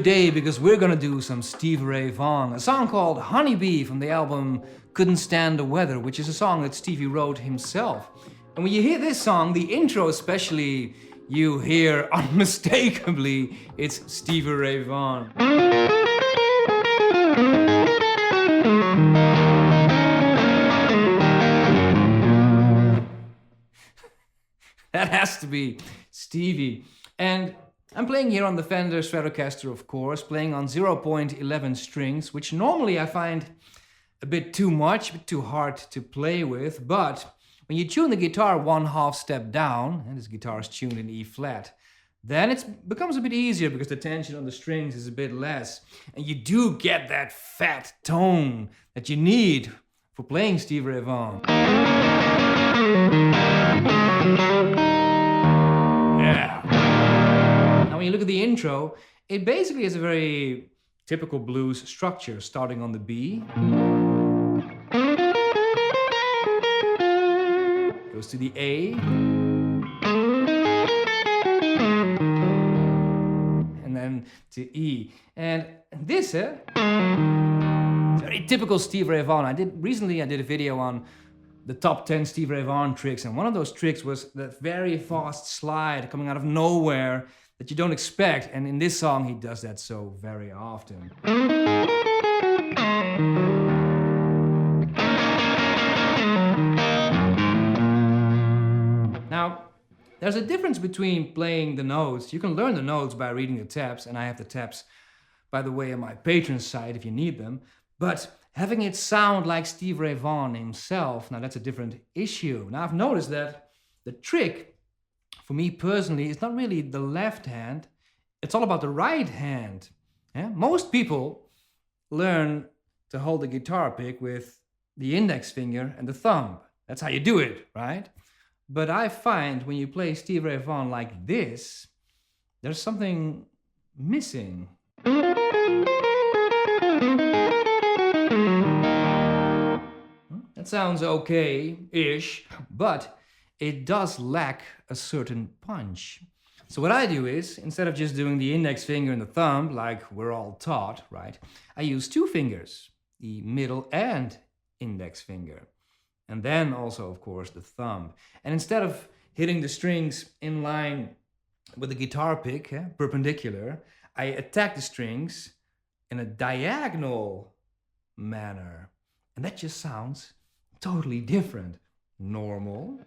good day because we're gonna do some Stevie Ray Vaughan, a song called Honeybee from the album Couldn't Stand the Weather, which is a song that Stevie wrote himself. And when you hear this song, the intro especially, you hear unmistakably it's Stevie Ray Vaughan. That has to be Stevie. And I'm playing here on the Fender Stratocaster, of course, playing on 0.11 strings, which normally I find a bit too much, a bit too hard to play with. But when you tune the guitar 1/2 step down, and this guitar is tuned in E flat, then it becomes a bit easier because the tension on the strings is a bit less. And you do get that fat tone that you need for playing Stevie Ray Vaughan. Yeah. Now when you look at the intro, it basically is a very typical blues structure, starting on the B. Goes to the A. And then to E. And this, very typical Stevie Ray Vaughan. Recently I did a video on the top 10 Stevie Ray Vaughan tricks, and one of those tricks was that very fast slide coming out of nowhere that you don't expect, and in this song he does that so very often. Now, there's a difference between playing the notes. You can learn the notes by reading the tabs, and I have the tabs, by the way, on my Patreon site if you need them, but having it sound like Stevie Ray Vaughan himself, now that's a different issue. Now I've noticed that the trick, for me personally, is not really the left hand, it's all about the right hand. Yeah? Most people learn to hold the guitar pick with the index finger and the thumb. That's how you do it, right? But I find when you play Stevie Ray Vaughan like this, there's something missing. That sounds okay-ish, but it does lack a certain punch. So what I do is, instead of just doing the index finger and the thumb, like we're all taught, right? I use 2 fingers, the middle and index finger. And then also, of course, the thumb. And instead of hitting the strings in line with the guitar pick, perpendicular, I attack the strings in a diagonal manner. And that just sounds totally different. Normal.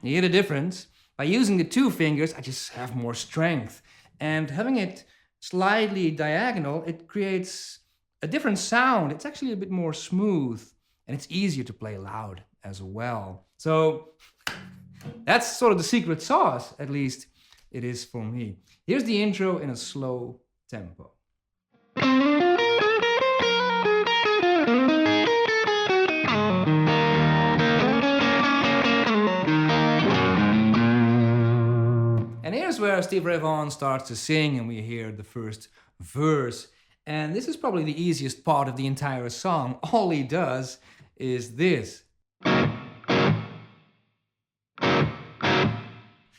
You hear the difference? By using the 2 fingers, I just have more strength. And having it slightly diagonal, it creates a different sound. It's actually a bit more smooth, and it's easier to play loud as well. So that's sort of the secret sauce, at least it is for me. Here's the intro in a slow tempo. And here's where Stevie Ray Vaughan starts to sing, and we hear the first verse. And this is probably the easiest part of the entire song. All he does is this.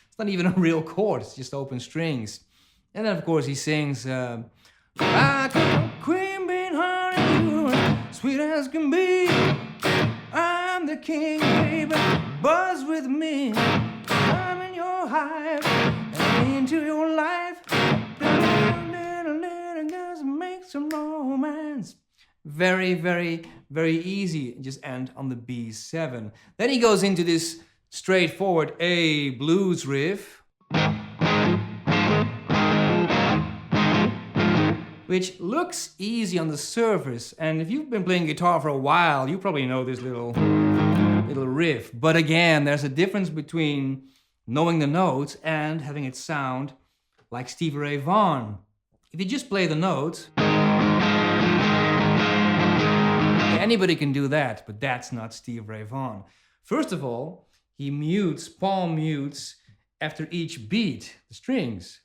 It's not even a real chord, it's just open strings. And then of course he sings, I cook cream bean honey, you sweet as can be. I'm the king, baby, buzz with me. I'm in your hive and into your life. Just make some romance. Very, very, very easy. Just end on the B7. Then he goes into this straightforward A blues riff, which looks easy on the surface, and if you've been playing guitar for a while, you probably know this little riff. But again, there's a difference between knowing the notes and having it sound like Stevie Ray Vaughan. If you just play the notes, anybody can do that, but that's not Stevie Ray Vaughan. First of all, he mutes, palm mutes, after each beat, the strings.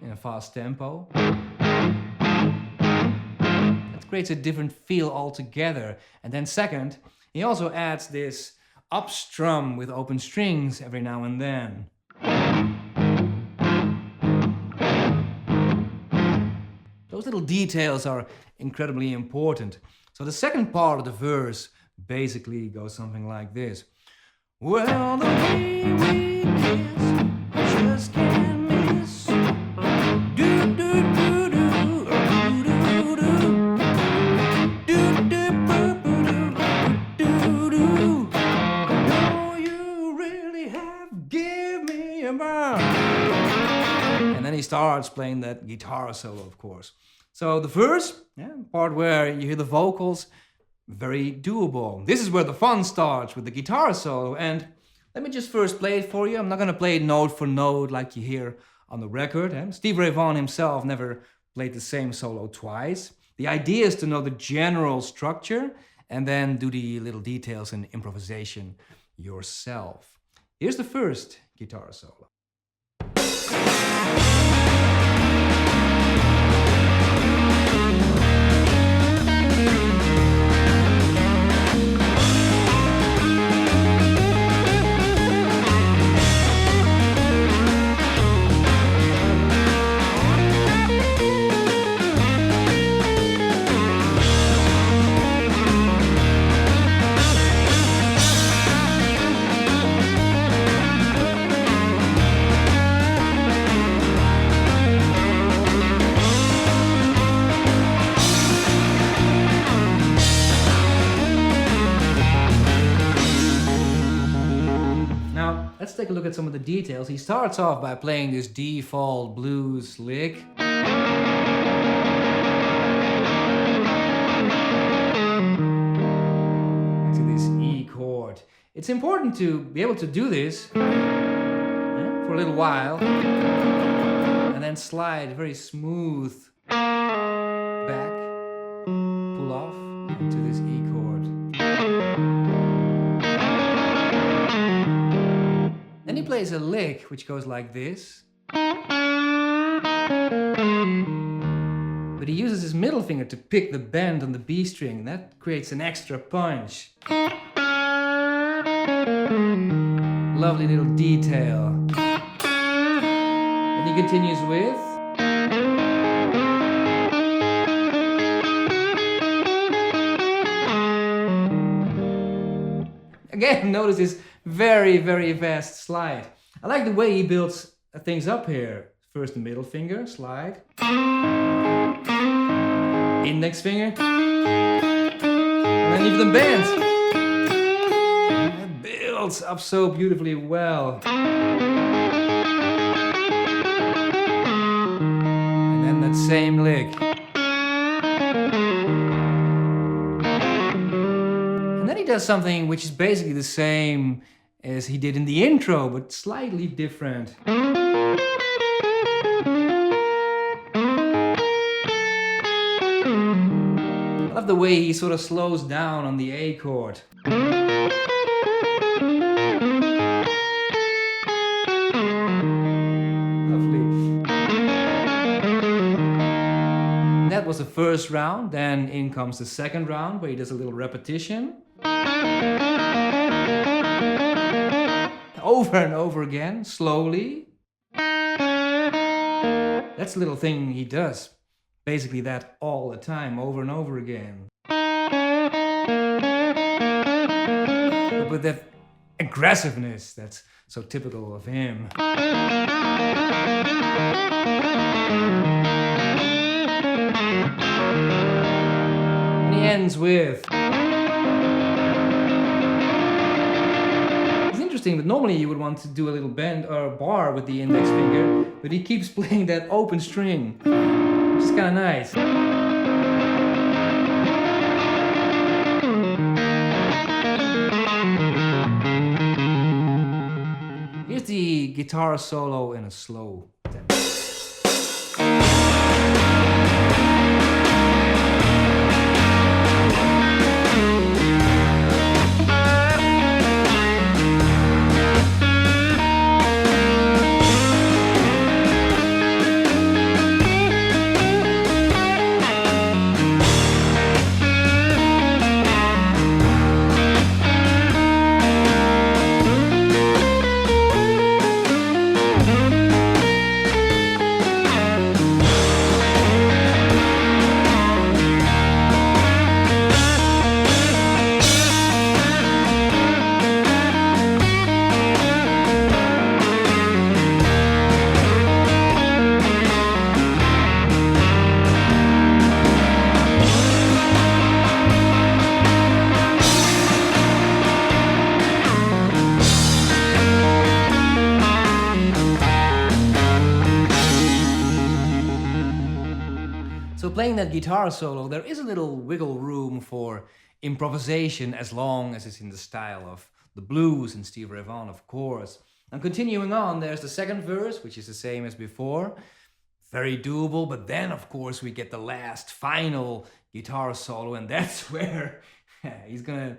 In a fast tempo. That creates a different feel altogether. And then second, he also adds this up strum with open strings every now and then. Those little details are incredibly important. So the second part of the verse basically goes something like this. Well, the way we kiss, I just can't miss. Do do do do, do do do, do do do do do. Oh, you really have give me a burn. And then he starts playing that guitar solo, of course. So the verse, part where you hear the vocals, very doable. This is where the fun starts with the guitar solo. And let me just first play it for you. I'm not going to play it note for note like you hear on the record. Stevie Vaughan himself never played the same solo twice. The idea is to know the general structure and then do the little details and improvisation yourself. Here's the first guitar solo. Let's take a look at some of the details. He starts off by playing this default blues lick. To this E chord. It's important to be able to do this for a little while and then slide very smooth back, pull off into this E chord. Then he plays a lick which goes like this. But he uses his middle finger to pick the bend on the B string, and that creates an extra punch. Lovely little detail. And he continues with. Again, notice this very, very fast slide. I like the way he builds things up here. First the middle finger, slide. Index finger. And then even the bend. It builds up so beautifully well. And then that same lick. And then he does something which is basically the same as he did in the intro, but slightly different. I love the way he sort of slows down on the A chord. Lovely. That was the first round. Then in comes the second round where he does a little repetition. Over and over again, slowly. That's the little thing he does. Basically that all the time, over and over again. But with that aggressiveness that's so typical of him. And he ends with. But normally you would want to do a little bend or bar with the index finger, but he keeps playing that open string, which is kind of nice. Here's the guitar solo in a slow tempo. playing that guitar solo, there is a little wiggle room for improvisation as long as it's in the style of the blues and Stevie Ray Vaughan, of course. And continuing on, there's the second verse, which is the same as before. Very doable, but then, of course, we get the last, final guitar solo, and that's where he's gonna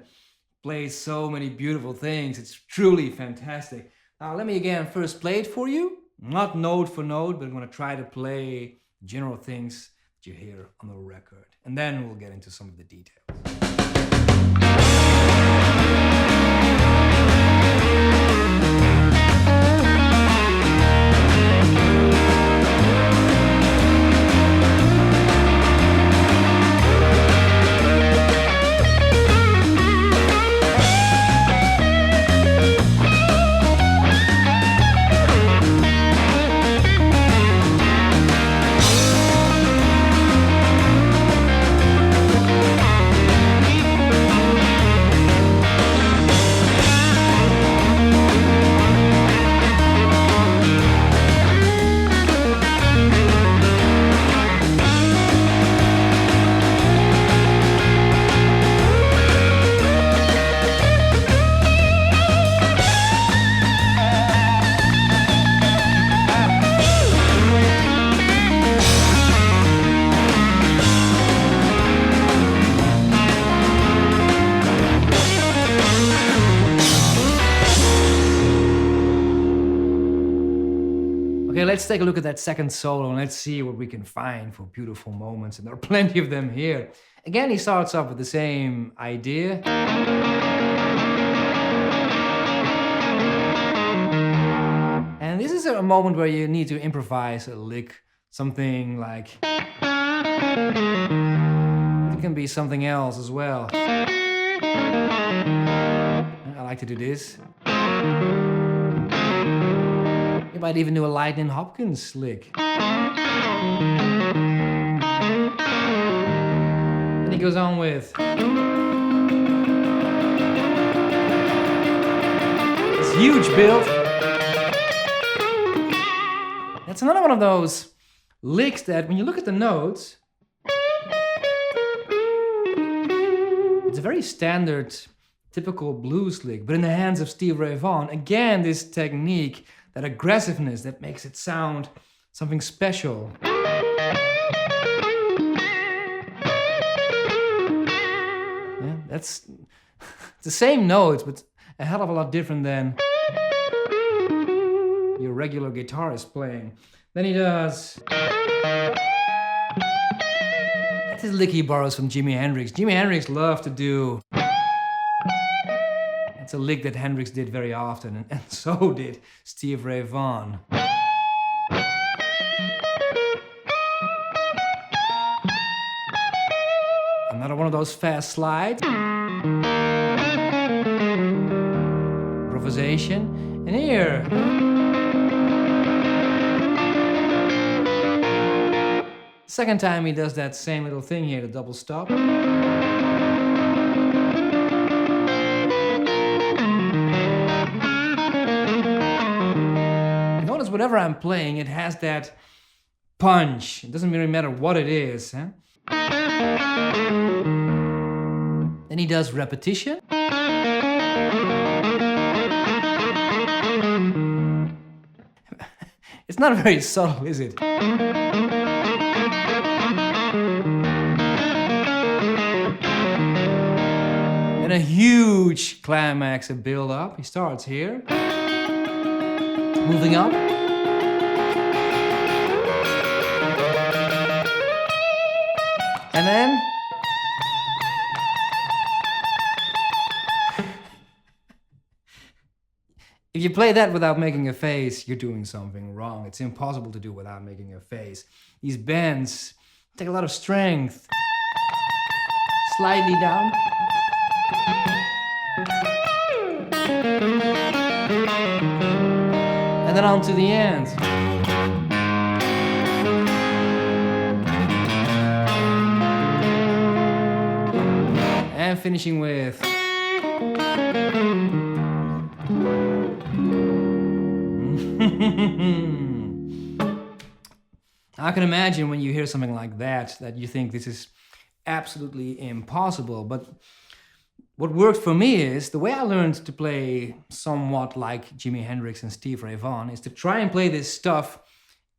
play so many beautiful things. It's truly fantastic. Now, let me again first play it for you. Not note for note, but I'm gonna try to play general things that you hear on the record. And then we'll get into some of the details. Okay, let's take a look at that second solo and let's see what we can find for beautiful moments. And there are plenty of them here. Again, he starts off with the same idea. And this is a moment where you need to improvise a lick, something like... It can be something else as well. I like to do this. You might even do a Lightning Hopkins lick. And he goes on with this huge build. That's another one of those licks that when you look at the notes, it's a very standard, typical blues lick, but in the hands of Stevie Ray Vaughan, again, this technique, that aggressiveness that makes it sound something special. Yeah, that's the same notes, but a hell of a lot different than your regular guitarist playing. Then he does... That's his lick he borrows from Jimi Hendrix. Jimi Hendrix loved to do... It's a lick that Hendrix did very often, and so did Stevie Ray Vaughan. Another one of those fast slides. Improvisation. And here. Second time he does that same little thing here, the double stop. Whatever I'm playing, it has that punch. It doesn't really matter what it is. Huh? Then he does repetition. It's not very subtle, is it? And a huge climax, a build up. He starts here, moving up. And then if you play that without making a face, you're doing something wrong. It's impossible to do without making a face. These bends take a lot of strength. Slightly down. And then on to the end. And finishing with I can imagine when you hear something like that you think this is absolutely impossible. But what worked for me is the way I learned to play somewhat like Jimi Hendrix and Steve Ray Vaughan is to try and play this stuff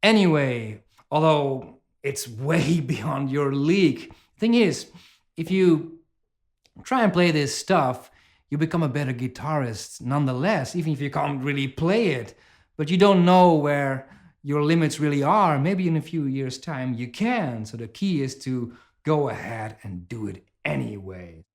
anyway, although it's way beyond your league. Thing is, if you try and play this stuff, you become a better guitarist nonetheless, even if you can't really play it. But you don't know where your limits really are. Maybe in a few years' time you can. So the key is to go ahead and do it anyway.